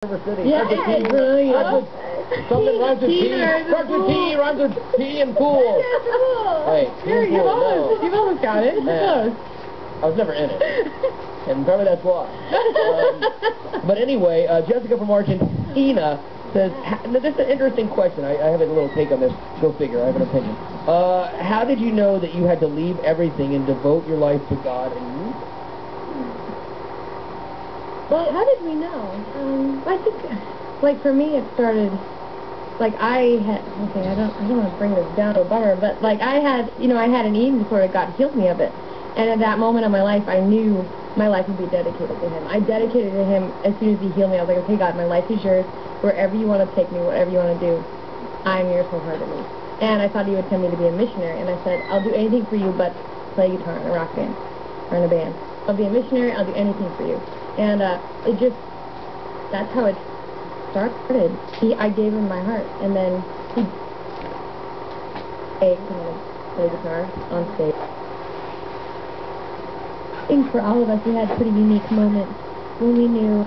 River City. Yeah, brilliant. Something rhymes with P. Starts with P, rhymes with P and pool. Hey, Here, you've almost got it. Close. I was never in it. And probably that's why. But anyway, Jessica from Argentina says, this is an interesting question. I have a little take on this. Go figure, I have an opinion. How did you know that you had to leave everything and devote your life to God and music? Well, how did we know? I think, like, for me, it started, like, I don't want to bring this down to a bummer, but, like, I had an eating disorder. God healed me of it. And at that moment of my life, I knew my life would be dedicated to Him. I dedicated to Him as soon as He healed me. I was like, okay, God, my life is yours. Wherever you want to take me, whatever you want to do, I'm yours wholeheartedly. And I thought He would send me to be a missionary. And I said, I'll do anything for you but play guitar in a rock band or in a band. I'll be a missionary. I'll do anything for you. And that's how it started. I gave Him my heart, and then He played guitar on stage. I think for all of us, we had pretty unique moments when we knew.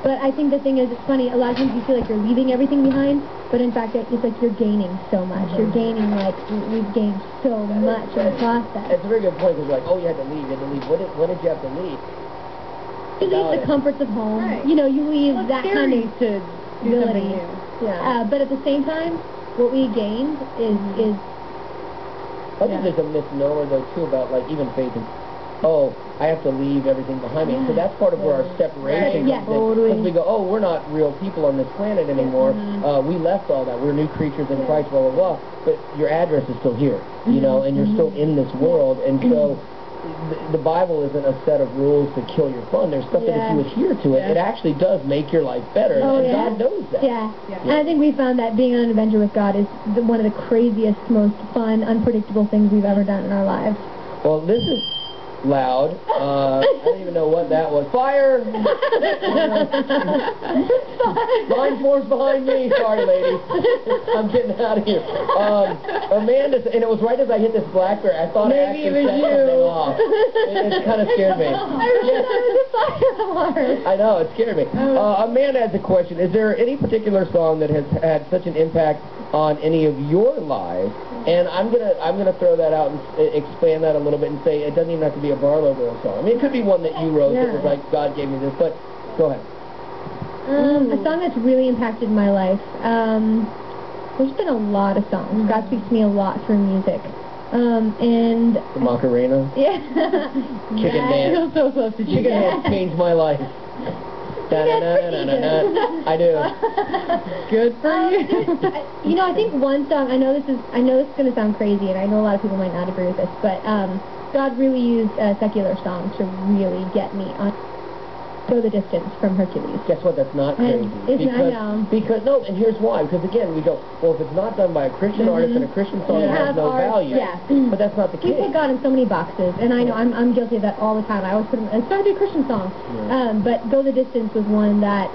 But I think the thing is, it's funny, a lot of times you feel like you're leaving everything behind, but in fact, it's like you're gaining so much. You're gaining, like, we've gained so much in the process. It's a very good point, because like, oh, you had to leave. What did you have to leave? You leave the comforts of home. Right. You know, you leave that kind of ability. Yeah. But at the same time, what we gained is I think there's a misnomer, though, too, about, like, even faith and, oh, I have to leave everything behind me. So that's part of where our separation comes in. Because we go, oh, we're not real people on this planet anymore. We left all that. We're new creatures in Christ, blah, blah, blah. But your address is still here, you know, and you're still in this world. And so the Bible isn't a set of rules to kill your fun. There's stuff that if you adhere to it, it actually does make your life better. And God knows that. And I think we found that being on an adventure with God is one of the craziest, most fun, unpredictable things we've ever done in our lives. Well, this is loud. I don't even know what that was. Fire! Line force behind me. Sorry, ladies. I'm getting out of here. Amanda, and it was right as I hit this blackberry. I thought I actually set something off. It kind of scared me. I know, it scared me. Amanda has a question. Is there any particular song that has had such an impact on any of your lives? And I'm gonna throw that out and expand that a little bit and say it doesn't even have to be a BarlowGirl song. I mean, it could be one that you wrote that was like, God gave me this, but go ahead. A song that's really impacted my life. There's been a lot of songs. God speaks to me a lot through music. And the Macarena. Yeah. Chicken Dance. I feel so close to Chicken Dance changed my life. I do. Good for you. You know, I think one song, I know this is going to sound crazy, and I know a lot of people might not agree with this, but God really used a secular song to really get me on Go the Distance from Hercules. Guess what? That's not crazy. I know. Because, no, and here's why. Because, again, we go, well, if it's not done by a Christian artist and a Christian song, it has no value. But that's not the case. We put God in so many boxes, and I know I'm guilty of that all the time. I always put him, it's got to be a Christian song. But Go the Distance was one that,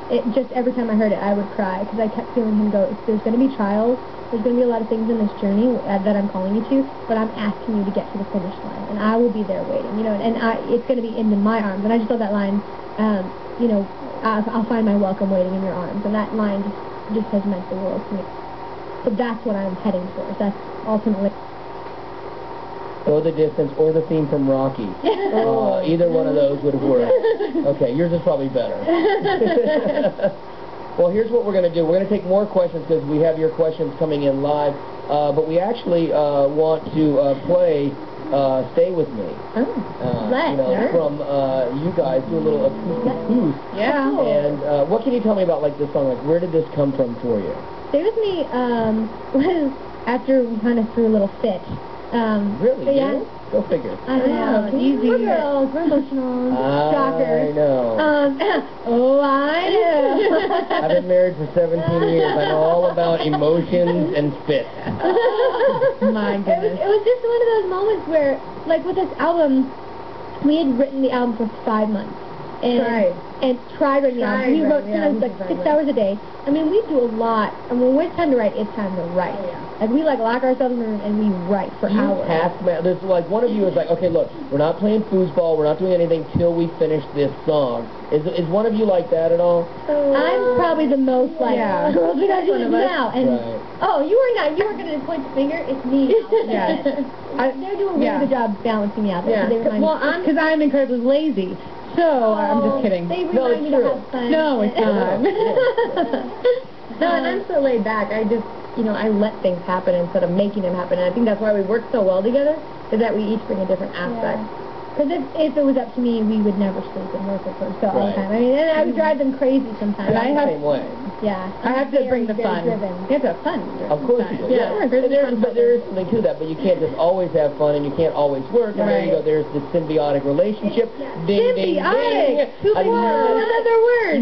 it just every time I heard it, I would cry, because I kept feeling Him go, there's going to be trials, there's going to be a lot of things in this journey that I'm calling you to, but I'm asking you to get to the finish line, and I will be there waiting, you know, and it's going to be into my arms. And I just love that line, you know, I'll find my welcome waiting in your arms, and that line just has meant the world to me. So that's what I'm heading towards. That's ultimately Go the Distance or the theme from Rocky. Either one of those would have worked. Okay, yours is probably better. Well, here's what we're going to do. We're going to take more questions because we have your questions coming in live. But we actually want to play Stay With Me. You know, from you guys. Do a little acoustic. Yeah. And what can you tell me about, like, this song? Like, where did this come from for you? Stay With Me was after we kind of threw a little fit. Really? Yeah. Go figure. I know. Easy. We're girls. We're emotional. Shockers. I know. I know. I've been married for 17 years. I know all about emotions and spit. My goodness. It was just one of those moments where, like with this album, we had written the album for 5 months. and try writing out. We wrote sometimes like 6 hours a day. I mean, we do a lot. And when it's time to write, it's time to write. Like, we like lock ourselves in the room and we write for hours. There's like one of you is like, okay, look, we're not playing foosball, we're not doing anything till we finish this song. Is one of you like that at all? I'm probably the most like, girls, we gotta do this now. And oh, you were not. You were gonna point the finger. It's me. They're doing a really good job balancing me out there. Because I'm incredibly lazy. So, I'm just kidding. They remind me to have fun. No, it's not. No, and I'm so laid back. I just, I let things happen instead of making them happen. And I think that's why we work so well together, is that we each bring a different aspect. Because if it was up to me, we would never sleep and work with her all the time. I mean, and I would drive them crazy sometimes. I have the same way. I have to bring the fun. Driven. You have to have fun. Of course you do. But there is something to that. But you can't just always have fun, and you can't always work. And there you go. There's the symbiotic relationship. Ding, ding, ding. Another word.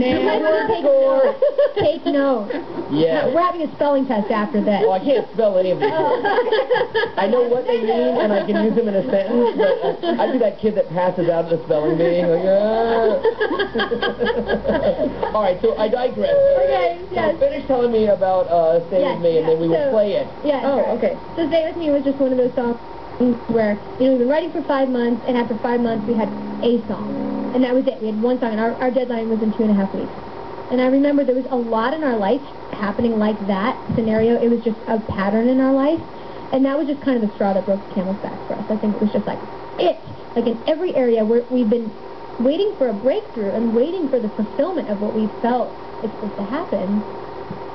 Take notes. Yeah. We're having a spelling test after this. Well, I can't spell any of these words. I know what they mean, and I can use them in a sentence, but I'd be that kid that passes out at the spelling bee. Like, All right, so I digress. Okay, So finish telling me about Stay With Me, and then we will play it. Okay. So Stay With Me was just one of those songs where, we've been writing for 5 months, and after 5 months we had a song. And that was it. We had one song, and our deadline was in 2.5 weeks. And I remember there was a lot in our life happening like that scenario. It was just a pattern in our life. And that was just kind of the straw that broke the camel's back for us. I think it was just like, like in every area where we've been waiting for a breakthrough and waiting for the fulfillment of what we felt is supposed to happen,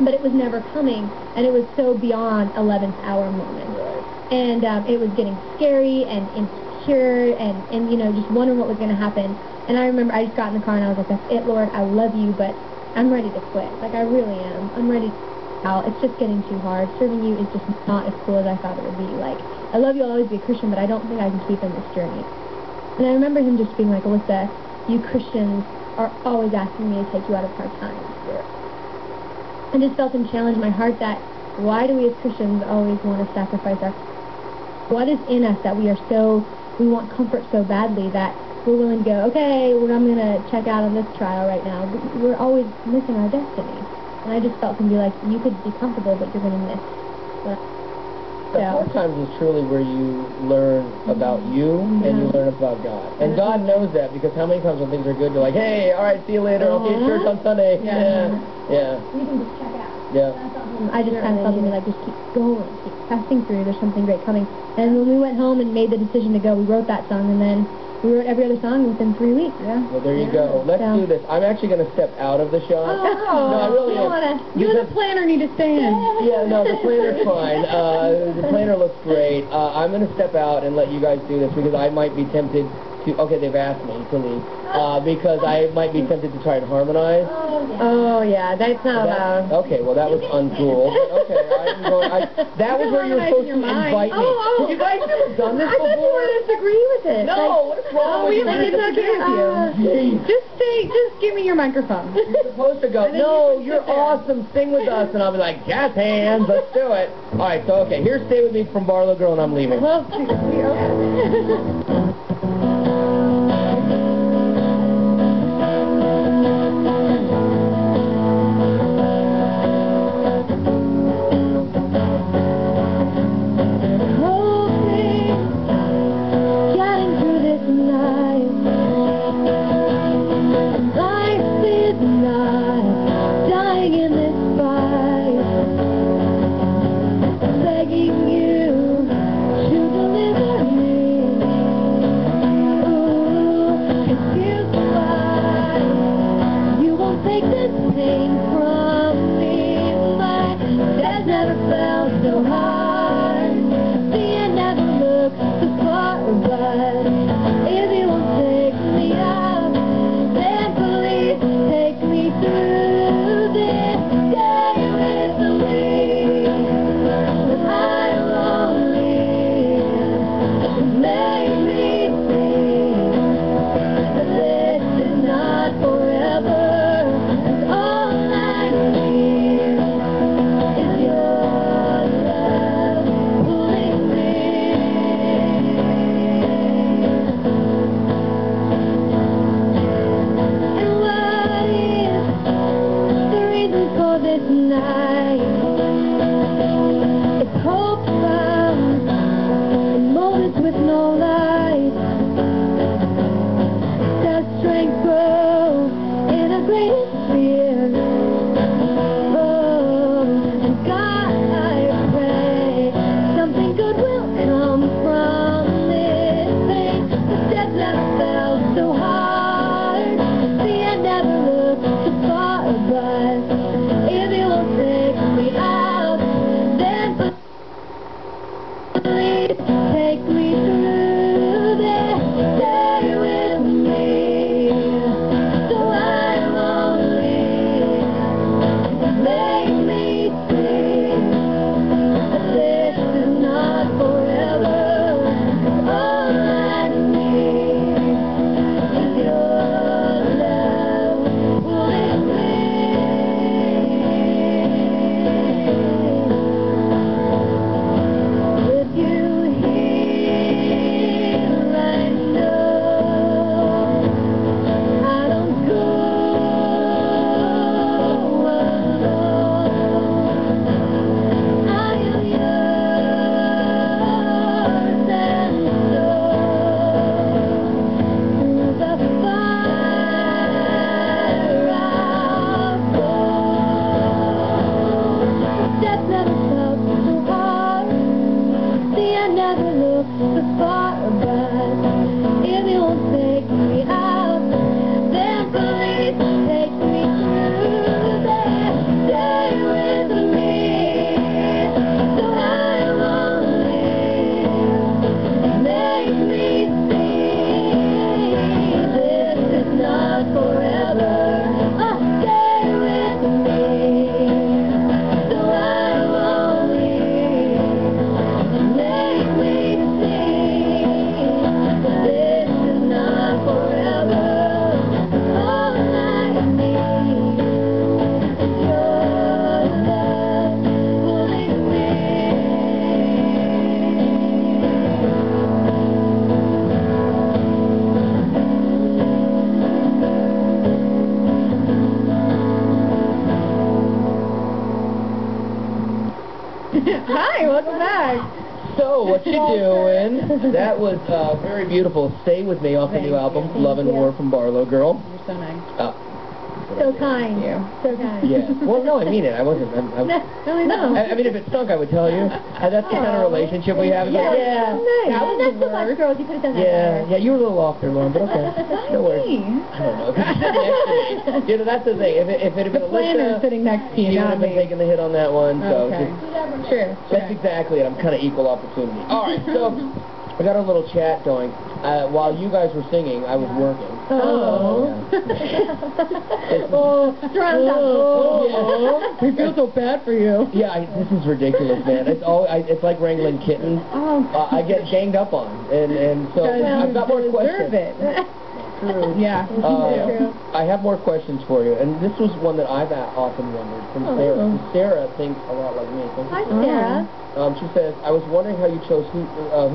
but it was never coming, and it was so beyond 11th hour moment. And it was getting scary and insecure and just wondering what was going to happen. And I remember I just got in the car and I was like, that's it, Lord, I love you, but I'm ready to quit. Like, I really am. I'm ready to out. It's just getting too hard. Serving you is just not as cool as I thought it would be. Like, I love you, I'll always be a Christian, but I don't think I can keep in this journey. And I remember him just being like, Alyssa, you Christians are always asking me to take you out of hard times. I just felt him challenge my heart that why do we as Christians always want to sacrifice our... What is in us that we want comfort so badly that we're willing to go, okay, I'm going to check out on this trial right now. We're always missing our destiny. And I just felt him be like, you could be comfortable, but you're going to miss. The hard times is truly where you learn about you and you learn about God. And God knows that, because how many times when things are good, you're like, hey, all right, see you later. I'll see you at church on Sunday. You can just check out. I just kind of felt him like, just keep going, keep pressing through. There's something great coming. And when we went home and made the decision to go, we wrote that song, and then we wrote every other song within 3 weeks. Well, there you go. Let's do this. I'm actually going to step out of the shot. No, I really am. You and the planner need to stay in. Yeah, no, the planner's fine. The planner looks great. I'm going to step out and let you guys do this, because I might be tempted to... Okay, they've asked me to leave. Because I might be tempted to try and harmonize. Oh, yeah, that's not allowed. Okay, well, that was uncool. Okay, that was where you were supposed to invite me. Have you guys never done this before? I thought you were going to agree with it. No, what's wrong with you? It's okay with you. Just give me your microphone. You're supposed to go, no, you're awesome, sing with us, and I'll be like, jazz hands, let's do it. All right, so, okay, here's Stay With Me from BarlowGirl, and I'm leaving. Well, okay. If you won't take me out, then please take me to Hi, welcome back. So, what you doing? That was very beautiful. Stay With Me off the new album, Love and War from BarlowGirl. You're so nice. So kind. So kind. Yeah. Well, no, I mean it. I wasn't. No. I mean, if it stunk, I would tell you. That's the kind of relationship we have. Yeah. Yeah. Nice. That was not so much, girls. You could have done that better. Yeah, you were a little off there, Lauren, but okay. No worries. I don't know. 'Cause you sit next to me. You know, that's the thing. If it had been Planner's Alyssa, sitting next to you, she would not have been me. taking the hit on that one. So Okay. Sure. that's exactly it. I'm kind of equal opportunity. All right, so we got a little chat going. While you guys were singing, I was working. Oh. We feel so bad for you. Yeah, this is ridiculous, man. It's like wrangling kittens. I get ganged up on, and so I've got more questions. True. Yeah. I have more questions for you, and this was one that I've often wondered from Sarah. Sarah thinks a lot like me. Hi, Sarah. She says, I was wondering how you chose who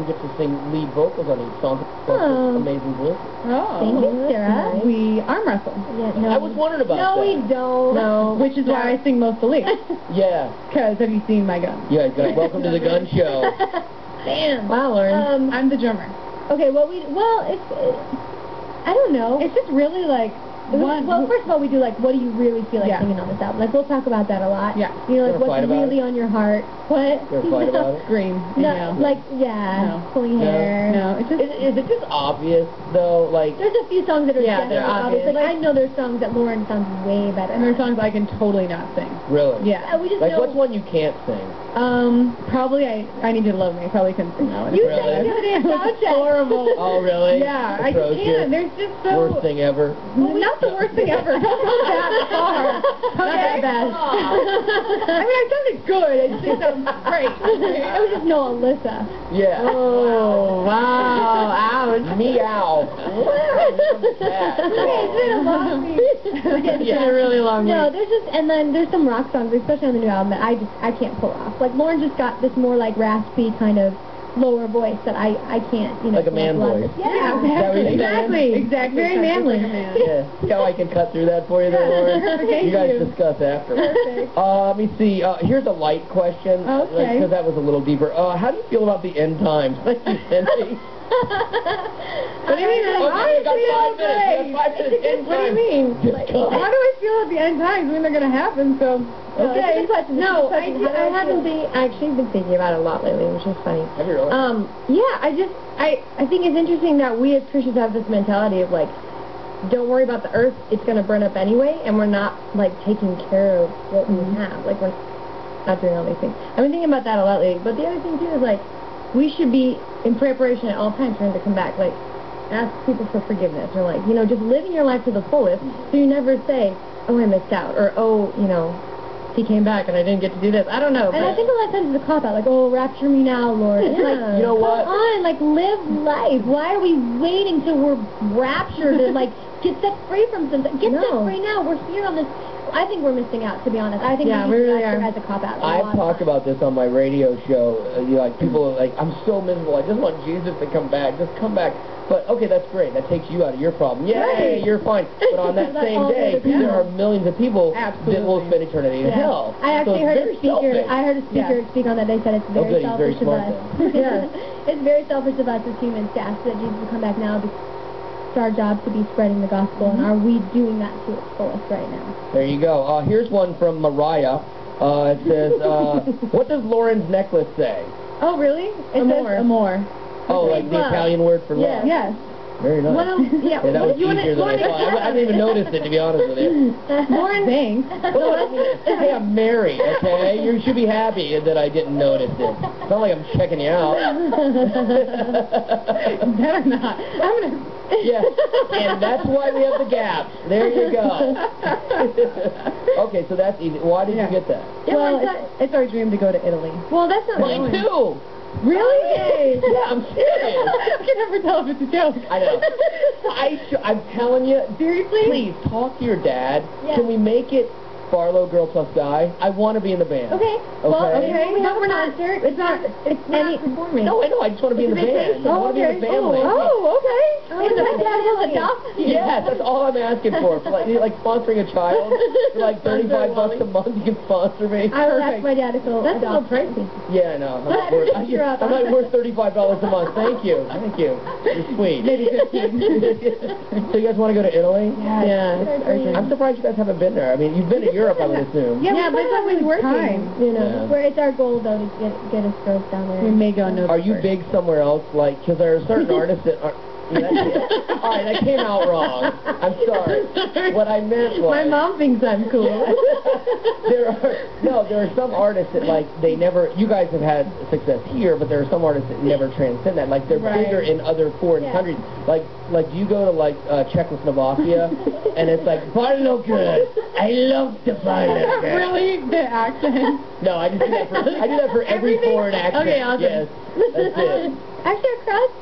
gets to sing lead vocals on each song. Amazing voices. Thank you, Sarah. We arm wrestle. Yeah, no, I was wondering about that. No, we don't. No, which is why I sing most of the leads. Yeah. Because have you seen my gun? Yeah, guys, welcome to the gun show. Damn. Wow, Lauren. I'm the drummer. Okay, it's I don't know. It's just really like first of all, we do like, what do you really feel like singing on this album? Like, we'll talk about that a lot. Yeah. You know, like, what's really on your heart? What? You ever fight about it? Scream. No, like, pulling hair. No, it's just... Is it just obvious, though? Like, there's a few songs that are they're obvious. Like, I know there's songs that Lauren sounds way better. And there's songs I can totally not sing. really? Yeah. We just Like, know. what's one you can't sing? Probably I Need You to Love Me. I probably couldn't sing that one. You Really? sang the other day at sound check. Horrible. Oh, really? Yeah, I just can't. There's just so... Worst thing ever. Not the worst thing ever. Don't go that far. Okay. Not that bad. I mean, I sounded good. I just didn't sound great. I would just know Alyssa. Yeah. Oh, wow. Ouch. Meow. Okay, it's been a long week. It's been a really long week. No, and then there's some rock songs, especially on the new album, that I can't pull off. Like, Lauren just got this more like raspy kind of lower voice that I can't, Like a man voice. Yeah, Exactly. Very manly. Yeah. See how I can cut through that for you there, Lauren? You guys discuss after. Let me see. Here's a light question. Okay. Because that was a little deeper. How do you feel about the end times? Thank you, Cindy. What do you mean? Okay, you got 5 minutes. You got 5 minutes. End What do you times. mean? Just go. How do I feel at the end times when they're going to happen? So, okay. No, I haven't actually been thinking about it a lot lately, which is funny. Have you really? I think it's interesting that we as Christians have this mentality of like, don't worry about the earth, it's going to burn up anyway, and we're not like taking care of what we have. Like, we're not doing all these things. I've been thinking about that a lot lately. But the other thing too is like, we should be in preparation at all times for him to come back. Like, ask people for forgiveness, or like, just living your life to the fullest, so you never say, oh, I missed out, or oh, he came back and I didn't get to do this. I don't know. And I think a lot of times it's a cop out, like, oh, rapture me now, Lord. It's like, you know what? Come on, like, live life. Why are we waiting till we're raptured and like get set free from something? Get set free now. We're here on this. I think we're missing out, to be honest. I think we really are. As a cop-out. I've talked about this on my radio show. People are like, I'm so miserable. I just want Jesus to come back. Just come back. But, okay, that's great. That takes you out of your problem. Yay, you're fine. But on that same day, there are millions of people that will spend eternity in hell. I actually heard a speaker speak on that. They said it's very selfish of us. It's very selfish of us as humans to ask that Jesus will come back now. It's our job to be spreading the gospel, and are we doing that to its fullest right now? There you go. Here's one from Mariah. It says, what does Lauren's necklace say? Oh, really? It says amor. Oh, like the Italian word for love? Yes. Very nice. Yeah, that was easier than I thought. I didn't even notice it, to be honest with you. Lauren, thanks. Hey, I'm married, okay? You should be happy that I didn't notice it. It's not like I'm checking you out. Better not. I'm going to... Yeah, and that's why we have the gaps. There you go. Okay, so that's easy. Why did you get that? Well, it's our dream to go to Italy. Well, that's not mine too. Really? Yeah, I'm serious. I can never tell if it's a joke. I know. I'm telling you. Seriously? Please, talk to your dad. Yeah. Can we make it BarlowGirl plus Guy. I want to be in the band. Okay. Well, okay. We have a concert. It's not performing. No, I know. I just want to be in the band. I want to be in the family. Oh, okay. Is that dad will adopt? Yes, that's all I'm asking for. For like sponsoring a child for like $35 a month, you can sponsor me. I will ask my dad if he'll That's a little adopt. pricey. Yeah, I know. I'm not worth $35 a month. Thank you. Thank you. You're sweet. Maybe 15. So you guys want to go to Italy? Yeah. I'm surprised you guys haven't been there. I mean, you've been to Europe, I would assume. Yeah, but it's always working. You know, Yeah. where it's our goal though to get us girls down there. We may go no. Are you big somewhere else? Like, because there are certain artists that are... All right, that came out wrong. I'm sorry. What I meant was... My mom thinks I'm cool. there are some artists that, like, they never... You guys have had success here, but there are some artists that never transcend that. Like, they're bigger in other foreign countries. Like, do you go to, like, Czechoslovakia, and it's like, BarlowGirl, I love the BarlowGirl. Really? The accent? No, I just do that for every foreign accent. Okay, awesome. Yes, that's it. Actually, our crowds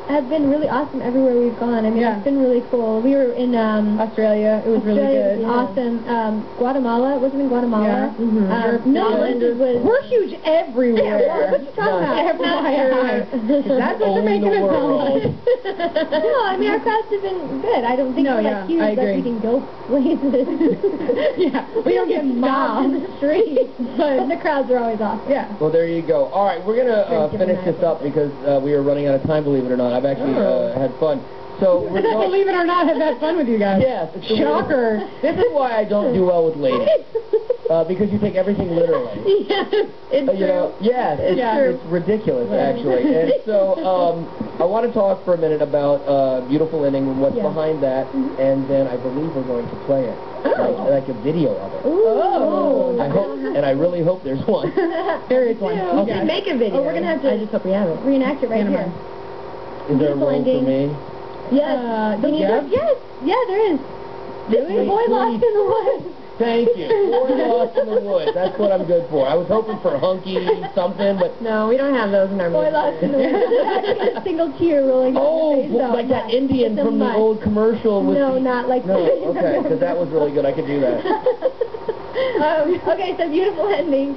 have been really awesome everywhere we've gone. I mean, it's been really cool. We were in Australia. It was really good. It was awesome. Guatemala. Wasn't in Guatemala. Yeah. We're huge everywhere. Yeah, what you talking about? FYI. That's what you're making it sound like. No, I mean, our crowds have been good. I don't think we're like huge, like we can go places. Yeah, we don't get mobbed mobbed in the street, but the crowds are always awesome. Yeah. Well, there you go. All right, we're going to finish this up because we are running out of time, believe it or not. I've actually had fun. So we're going... Believe it or not, I've had fun with you guys. Yes. Shocker. This is why I don't do well with ladies. Because you take everything literally. Yes, it's true. You know, yes, it's ridiculous, actually. And so I want to talk for a minute about Beautiful Ending and what's behind that, and then I believe we're going to play it. Like a video of it. Oh. I hope, and I really hope there's one. There is one. We can make a video. Oh, we're going to have to... I just hope we have it. Reenact it right here. Is there a role for me? Yes. Yes. Yeah, there is. The boy lost in the woods. Thank you. Boy lost in the woods. That's what I'm good for. I was hoping for hunky something, but... No, we don't have those in our Boy lost in the woods. A single tear rolling down your face. Oh, like that Indian from the old commercial. With not like No, okay, because that was really good. I could do that. Okay, so Beautiful Ending.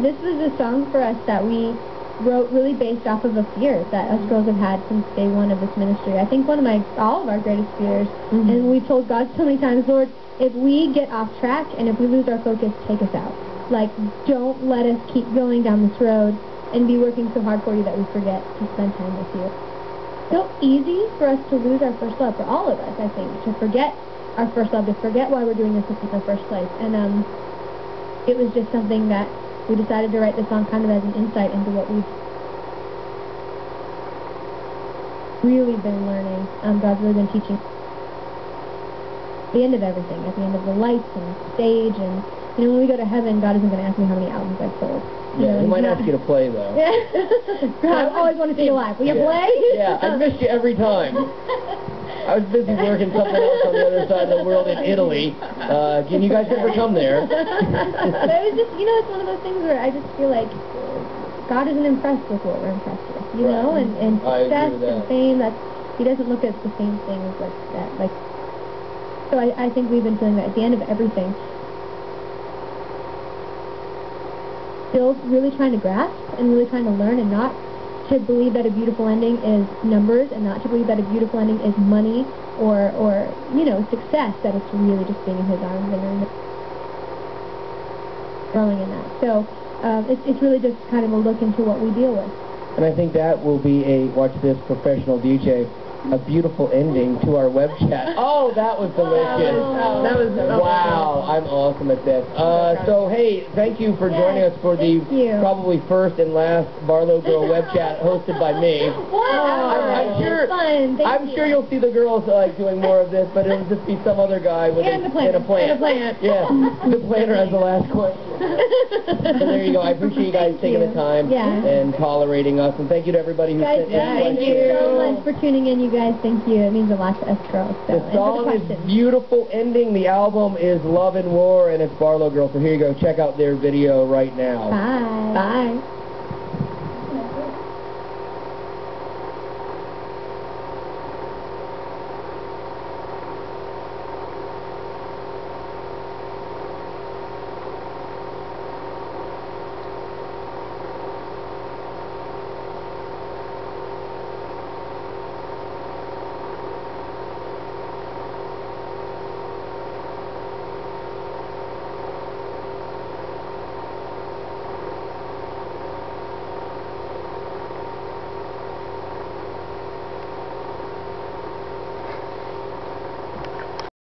This was a song for us that we wrote really based off of a fear that us girls have had since day one of this ministry. I think all of our greatest fears. And we told God so many times, Lord, if we get off track and if we lose our focus, take us out. Like, don't let us keep going down this road and be working so hard for you that we forget to spend time with you. So easy for us to lose our first love, for all of us, I think, to forget our first love, to forget why we're doing this in the first place. And it was just something that we decided to write this song kind of as an insight into what we've really been learning. God's really been teaching at the end of everything, at the end of the lights and stage, and when we go to heaven, God isn't going to ask me how many albums I've sold. He might ask you to play though. God, I always want to see you live. Will you play? Yeah, I missed you every time. I was busy working something else on the other side of the world in Italy. Can you guys ever come there? But it was just, it's one of those things where I just feel like God isn't impressed with what we're impressed with, know, and success and fame. He doesn't look at the same things like that. So I think we've been feeling that at the end of everything. Still really trying to grasp and really trying to learn, and not to believe that a beautiful ending is numbers, and not to believe that a beautiful ending is money or success, that it's really just being in his arms and growing in that. So it's really just kind of a look into what we deal with. And I think that will be watch this, professional DJ, a beautiful ending to our web chat. Oh, that was delicious. That was wow, I'm awesome at this. So, hey, thank you for joining us for the probably first and last BarlowGirl web chat hosted by me. I'm sure you'll see the girls doing more of this, but it'll just be some other guy with in a plant. Yeah, the planner has the last question. So there you go. I appreciate you guys taking the time and tolerating us, and thank you to everybody who sent in. Thank you so much for tuning in, you guys. Thank you. It means a lot to us girls. The song is Beautiful Ending. The album is Love and War, and it's BarlowGirl. So here you go. Check out their video right now. Bye. Bye.